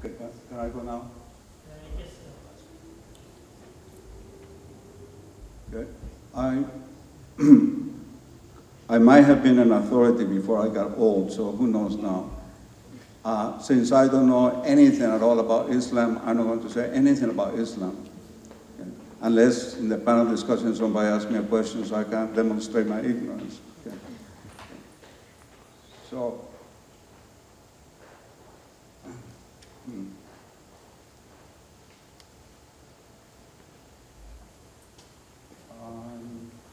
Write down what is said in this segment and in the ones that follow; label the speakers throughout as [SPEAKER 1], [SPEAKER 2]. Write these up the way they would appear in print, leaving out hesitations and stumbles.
[SPEAKER 1] Okay, can I go now?
[SPEAKER 2] Yes.
[SPEAKER 1] Okay. I might have been an authority before I got old, so who knows now. Since I don't know anything at all about Islam, I'm not going to say anything about Islam. Okay. Unless in the panel discussion somebody asks me a question so I can demonstrate my ignorance. Okay. So, I'm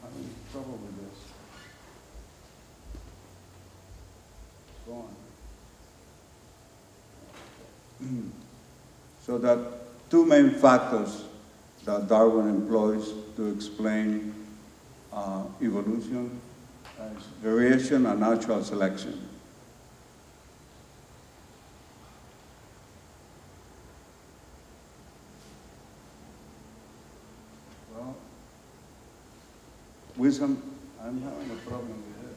[SPEAKER 1] having trouble with this. Go on. So there are two main factors that Darwin employs to explain evolution as variation and natural selection. Well, wisdom, I'm having a problem with this.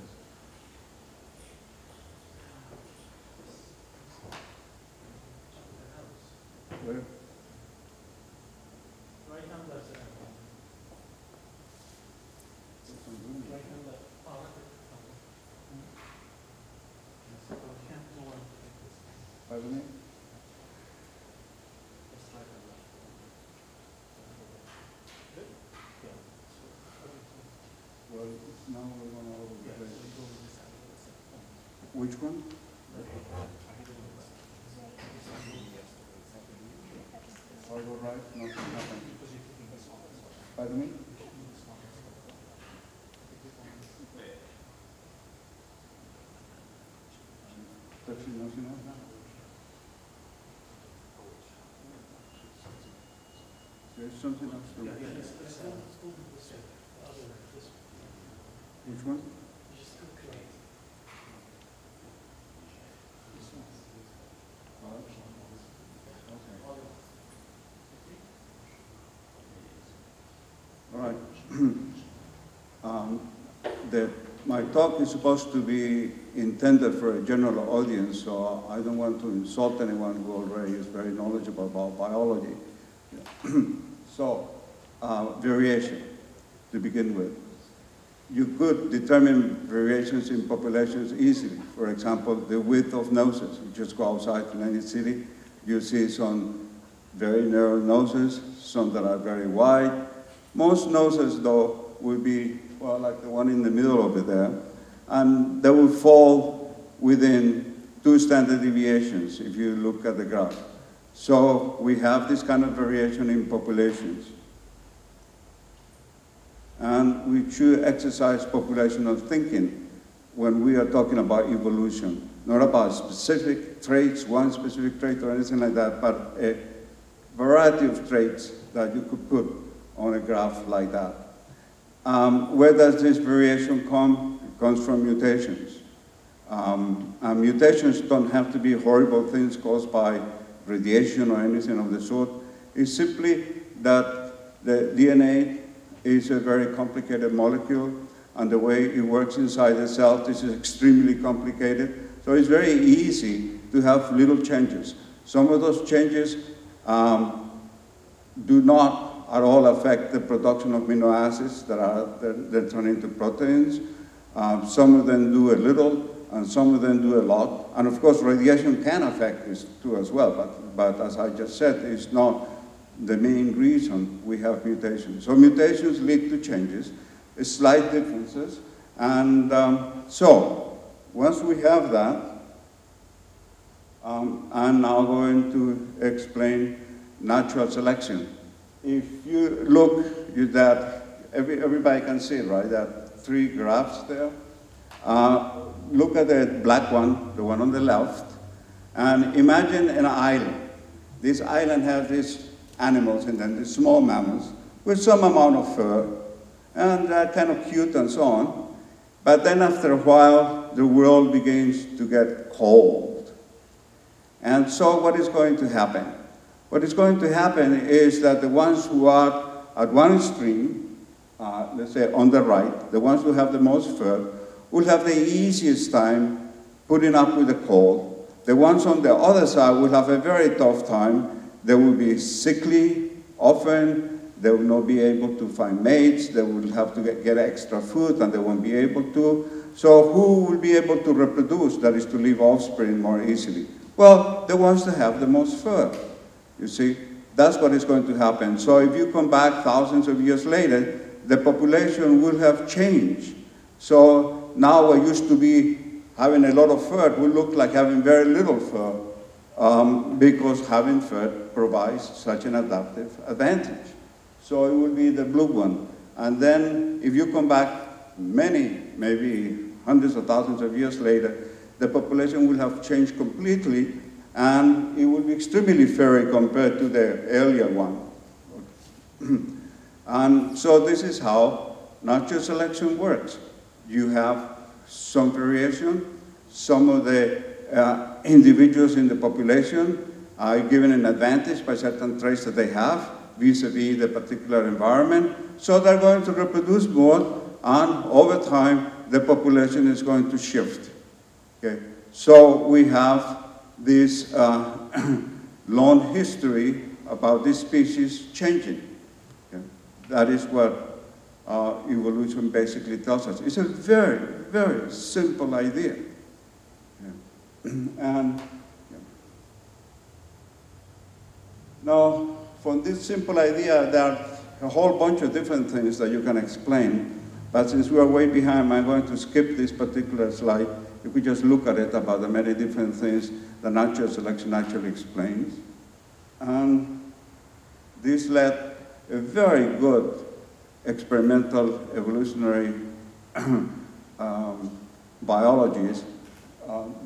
[SPEAKER 1] Where?
[SPEAKER 2] Right hand left. Right hand left.
[SPEAKER 1] Pardon me? Well, now we're going to overplay. Which one? I'll go right, nothing happened. Pardon me? Touching nothing else? There's something else to do. Which one? All right. My talk is supposed to be intended for a general audience, so I don't want to insult anyone who already is very knowledgeable about biology. So, variation, to begin with. You could determine variations in populations easily. For example, the width of noses. You just go outside in any city, you see some very narrow noses, some that are very wide. Most noses, though, will be, well, like the one in the middle over there, and they will fall within 2 standard deviations if you look at the graph. So we have this kind of variation in populations. And we should exercise populational thinking when we are talking about evolution, not about specific traits, one specific trait or anything like that, but a variety of traits that you could put on a graph like that. Where does this variation come? It comes from mutations. And mutations don't have to be horrible things caused by radiation or anything of the sort. It's simply that the DNA is a very complicated molecule, and the way it works inside the cell is extremely complicated. So it's very easy to have little changes. Some of those changes do not at all affect the production of amino acids that turn into proteins. Some of them do a little, and some of them do a lot. And of course, radiation can affect this too as well, but as I just said, it's not the main reason we have mutations. So mutations lead to changes, slight differences, and so once we have that, I'm now going to explain natural selection. If you look at that, everybody can see it, right? There are 3 graphs there. Look at the black one, the one on the left, and imagine an island. This island has these animals and then the small mammals with some amount of fur, and they're kind of cute and so on. But then after a while, the world begins to get cold. And so what is going to happen? What is going to happen is that the ones who are at one extreme, let's say on the right, the ones who have the most fur, will have the easiest time putting up with the cold. the ones on the other side will have a very tough time. They will be sickly often. They will not be able to find mates. They will have to get extra food, and they won't be able to. So who will be able to reproduce, that is to leave offspring more easily? Well, the ones that have the most fur. You see, that's what is going to happen. So if you come back thousands of years later, the population will have changed. So now what used to be having a lot of fur will look like having very little fur, because having fur provides such an adaptive advantage. So it will be the blue one. And then if you come back many, maybe hundreds of thousands of years later, the population will have changed completely, and it will be extremely furry compared to the earlier one. And so this is how natural selection works. You have some variation. Some of the individuals in the population are given an advantage by certain traits that they have vis-a-vis the particular environment. So they're going to reproduce more, and over time, the population is going to shift. Okay? So we have this long history about this species changing. Okay? That is what evolution basically tells us. It's a very, very simple idea. Yeah. And yeah. Now, from this simple idea, there are a whole bunch of different things that you can explain. But since we are way behind, I'm going to skip this particular slide. If we just look at it about the many different things that natural selection actually explains. And this led a very good experimental evolutionary biologist,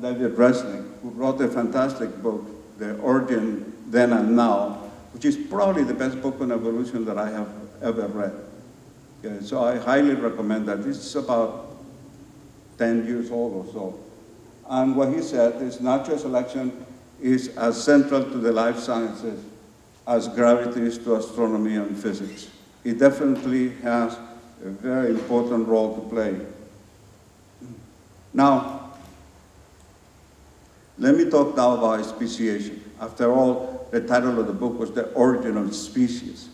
[SPEAKER 1] David REZNICK, who wrote a fantastic book, The Origin Then and Now, which is probably the best book on evolution that I have ever read. Okay, so I highly recommend that. This is about 10 years old or so. And what he said is natural selection is as central to the life sciences as gravity is to astronomy and physics. It definitely has a very important role to play. Now, let me talk now about speciation. After all, the title of the book was The Origin of Species.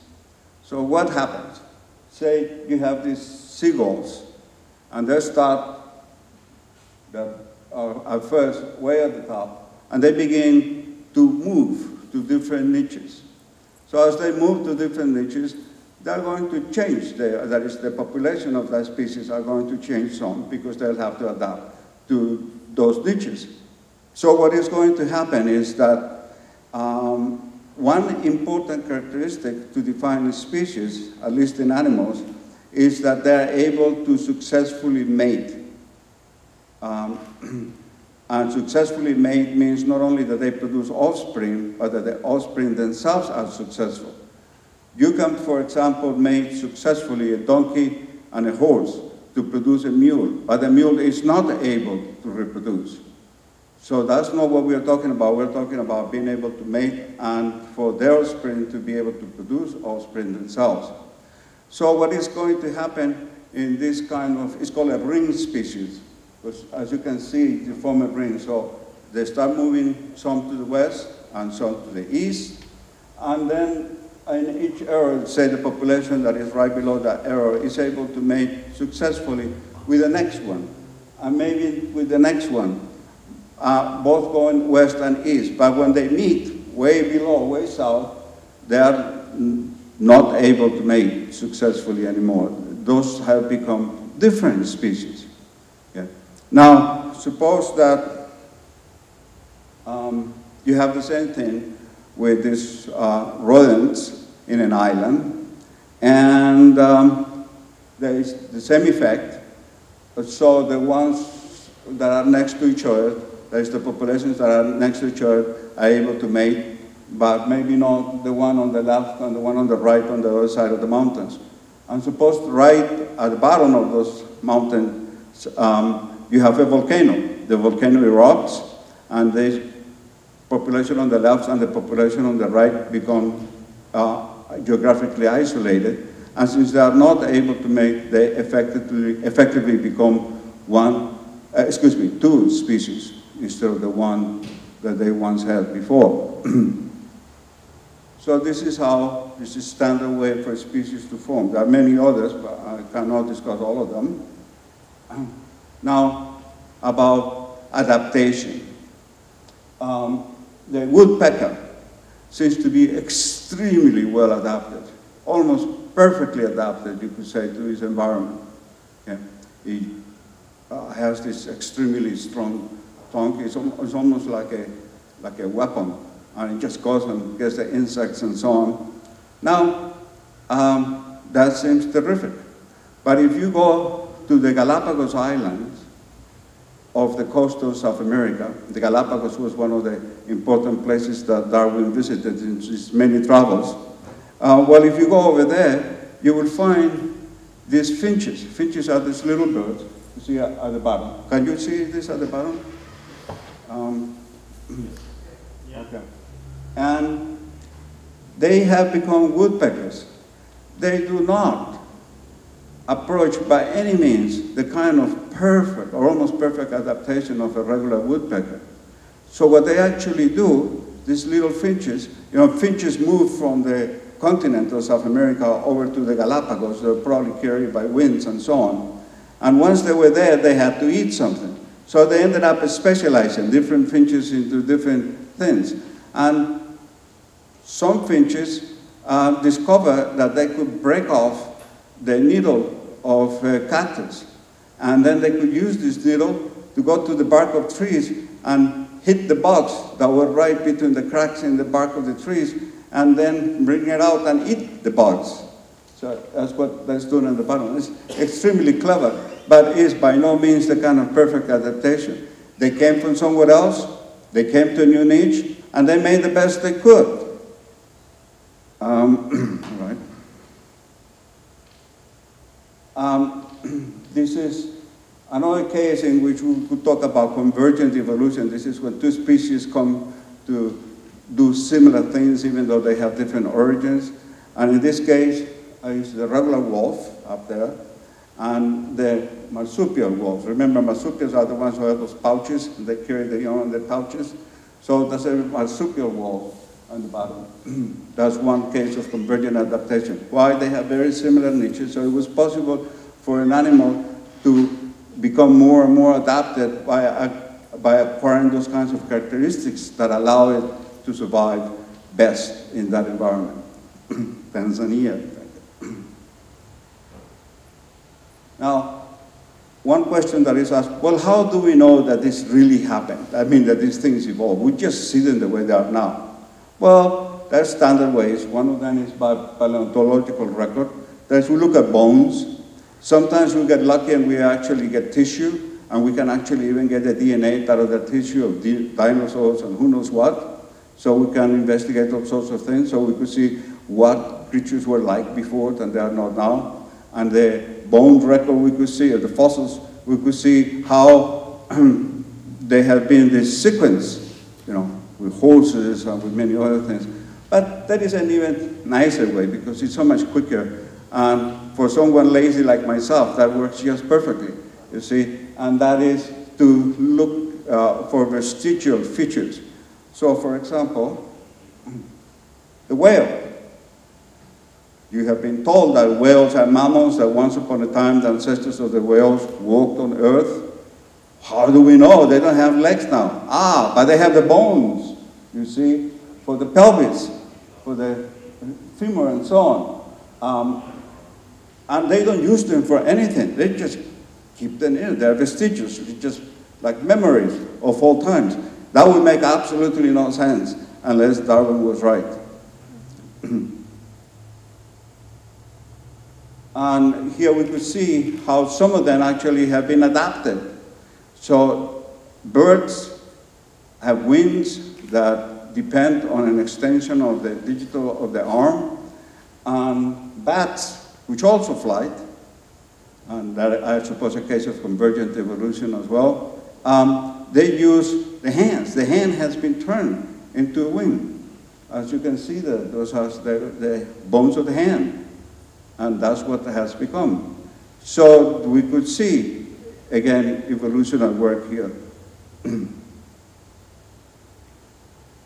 [SPEAKER 1] So what happens? Say you have these seagulls, and they start at first way at the top, and they begin to move to different niches. So as they move to different niches, they're going to change. That is, the population of that species are going to change some because they'll have to adapt to those niches. So what is going to happen is that one important characteristic to define a species, at least in animals, is that they're able to successfully mate. And successfully mate means not only that they produce offspring, but that the offspring themselves are successful. You can, for example, mate successfully a donkey and a horse to produce a mule, but the mule is not able to reproduce. So that's not what we're talking about. We're talking about being able to mate and for their offspring to be able to produce offspring themselves. So what is going to happen in this kind of, it's called a ring species. Because as you can see, they form a ring. So they start moving some to the west and some to the east. And then in each arrow, say the population that is right below that arrow is able to mate successfully with the next one. And maybe with the next one. Both going west and east. But when they meet way below, way south, they are not able to mate successfully anymore. Those have become different species. Yeah. Now, suppose that you have the same thing with these rodents in an island, and there is the same effect. So the ones that are next to each other, that is the populations that are next to each other, are able to mate, but maybe not the one on the left and the one on the right on the other side of the mountains. And suppose right at the bottom of those mountains, you have a volcano. The volcano erupts, and the population on the left and the population on the right become geographically isolated. And since they are not able to mate, they effectively become two species instead of the one that they once had before. So this is standard way for a species to form. There are many others, but I cannot discuss all of them. Now, about adaptation. The woodpecker seems to be extremely well adapted, almost perfectly adapted, you could say, to his environment. Yeah. He has this extremely strong tongue. It's almost like a weapon, and it just goes and gets the insects and so on. Now, that seems terrific. But if you go to the Galapagos Islands of the coast of South America, the Galapagos was one of the important places that Darwin visited in his many travels. Well, if you go over there, you will find these finches. Finches are these little birds you see at the bottom. Can you see this at the bottom?
[SPEAKER 2] Yeah.
[SPEAKER 1] Okay. And they have become woodpeckers. They do not approach by any means the kind of perfect or almost perfect adaptation of a regular woodpecker. So what they actually do, these little finches, finches move from the continent of South America over to the Galapagos. They're probably carried by winds and so on. And once they were there, they had to eat something. So they ended up specializing different finches into different things. And some finches discovered that they could break off the needle of cactus. And then they could use this needle to go to the bark of trees and hit the bugs that were right between the cracks in the bark of the trees, and then bring it out and eat the bugs. So that's what that's doing at the bottom. It's extremely clever, but is by no means the kind of perfect adaptation. They came from somewhere else, they came to a new niche, and they made the best they could. Right. This is another case in which we could talk about convergent evolution. This is when two species come to do similar things even though they have different origins. And in this case, I use the regular wolf up there and the marsupial wolves. Remember, marsupials are the ones who have those pouches, and they carry the young in their pouches. So that's a marsupial wolf on the bottom. That's one case of convergent adaptation. Why? They have very similar niches, so it was possible for an animal to become more and more adapted by acquiring those kinds of characteristics that allow it to survive best in that environment. Tanzania. Now, one question that is asked, well, how do we know that this really happened? I mean, that these things evolve. We just see them the way they are now. Well, there's standard ways. One of them is by paleontological record. There's we look at bones. Sometimes we get lucky and we actually get tissue, and we can actually even get the DNA out of the tissue of dinosaurs and who knows what. So we can investigate all sorts of things. So we could see what creatures were like before and they are not now. And the bone record we could see, or the fossils, we could see how they have been this sequence, with horses and with many other things. But that is an even nicer way because it's so much quicker. And for someone lazy like myself, that works just perfectly, you see. And that is to look for vestigial features. So, for example, the whale. You have been told that whales are mammals, that once upon a time the ancestors of the whales walked on Earth. How do we know? They don't have legs now. Ah, but they have the bones, you see, for the pelvis, for the femur and so on. And they don't use them for anything. They just keep them in. They're vestigials, just like memories of all times. That would make absolutely no sense unless Darwin was right. And here we could see how some of them actually have been adapted. So birds have wings that depend on an extension of the digital of the arm. And bats, which also fly, and that I suppose a case of convergent evolution as well, they use the hands. The hand has been turned into a wing. As you can see, those are the bones of the hand. And that's what it has become. So we could see, again, evolution at work here.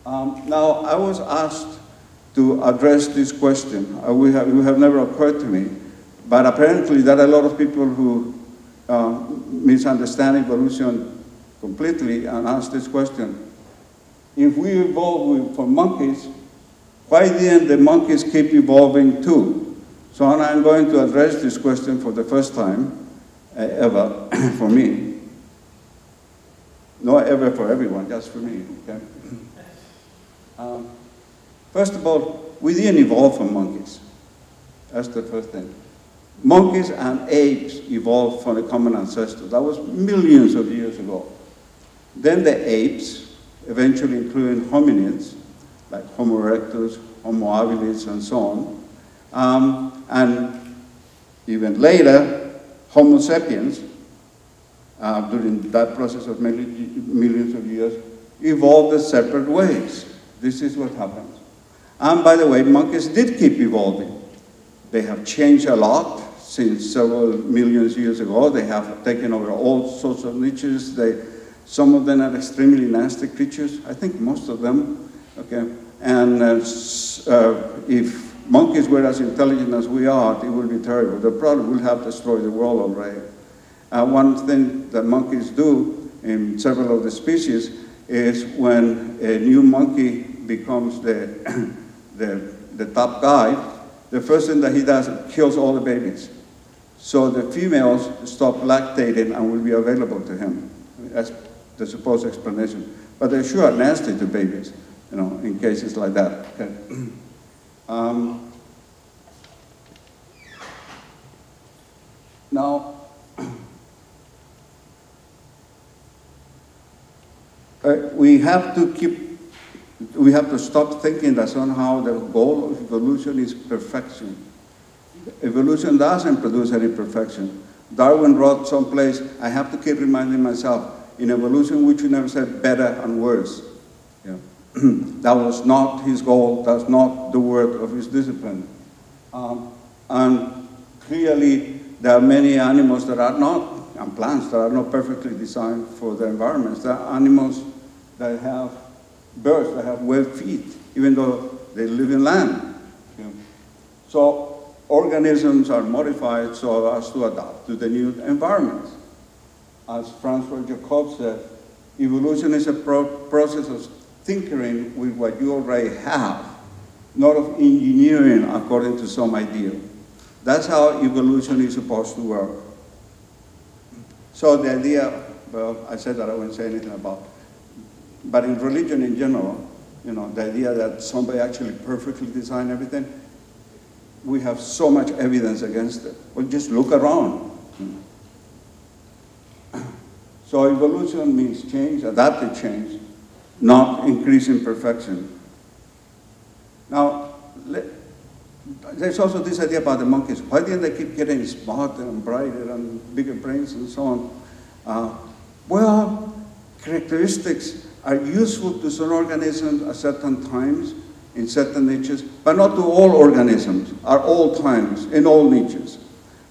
[SPEAKER 1] Now, I was asked to address this question. We have never occurred to me, but apparently there are a lot of people who misunderstand evolution completely and ask this question. If we evolved from monkeys, why didn't the monkeys keep evolving too? So I'm going to address this question for the first time ever for me. Not ever for everyone, just for me, okay? First of all, we didn't evolve from monkeys. That's the first thing. Monkeys and apes evolved from a common ancestor. That was millions of years ago. Then the apes, eventually including hominids, like Homo erectus, Homo habilis, and so on. And even later, Homo sapiens, during that process of millions of years, evolved in separate ways. This is what happens. And by the way, monkeys did keep evolving. They have changed a lot since several millions of years ago. They have taken over all sorts of niches. Some of them are extremely nasty creatures. I think most of them, okay? And if monkeys were as intelligent as we are, it would be terrible. They probably will have destroyed the world already. One thing that monkeys do in several of the species is when a new monkey becomes the top guy, the first thing that he does is kills all the babies. So the females stop lactating and will be available to him. That's the supposed explanation. But they sure are nasty to babies, you know, in cases like that. Okay. Now, we have to stop thinking that somehow the goal of evolution is perfection. Evolution doesn't produce any perfection. Darwin wrote someplace, I have to keep reminding myself, in evolution we should never say better and worse. Yeah. That was not his goal, that's not the work of his discipline. And clearly there are many animals that are not, and plants that are not perfectly designed for their environments. There are animals that have birds that have webbed feet, even though they live in land. Yeah. So organisms are modified so as to adapt to the new environment. As Francois Jacob said, evolution is a process of tinkering with what you already have, not of engineering according to some idea. That's how evolution is supposed to work. So the idea, well, I said that I wouldn't say anything about, but in religion in general, you know, the idea that somebody actually perfectly designed everything, we have so much evidence against it. Well, just look around. So evolution means change, adaptive change, not increasing perfection. Now, there's also this idea about the monkeys. Why didn't they keep getting smarter and brighter and bigger brains and so on? Well, characteristics are useful to some organisms at certain times, in certain niches, but not to all organisms, at all times, in all niches.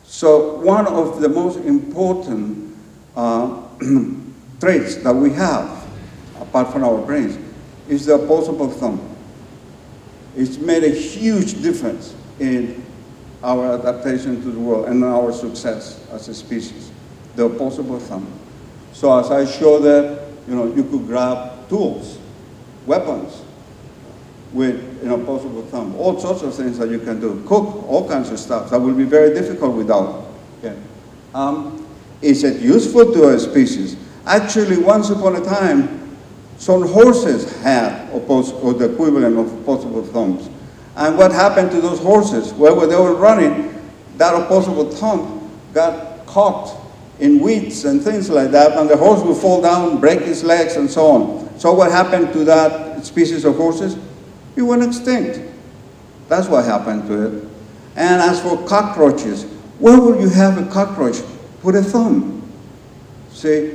[SPEAKER 1] So one of the most important traits that we have, apart from our brains, is the opposable thumb. It's made a huge difference in our adaptation to the world and our success as a species, the opposable thumb. So as I showed that, you know, you could grab tools, weapons, with an opposable thumb. All sorts of things that you can do. Cook, all kinds of stuff that will be very difficult without. Okay. Is it useful to a species? Actually, once upon a time, some horses had the equivalent of opposable thumbs. And what happened to those horses? Well, when they were running, that opposable thumb got caught in weeds and things like that, and the horse would fall down, break his legs, and so on. So what happened to that species of horses? It went extinct. That's what happened to it. And as for cockroaches, where would you have a cockroach? With a thumb. See?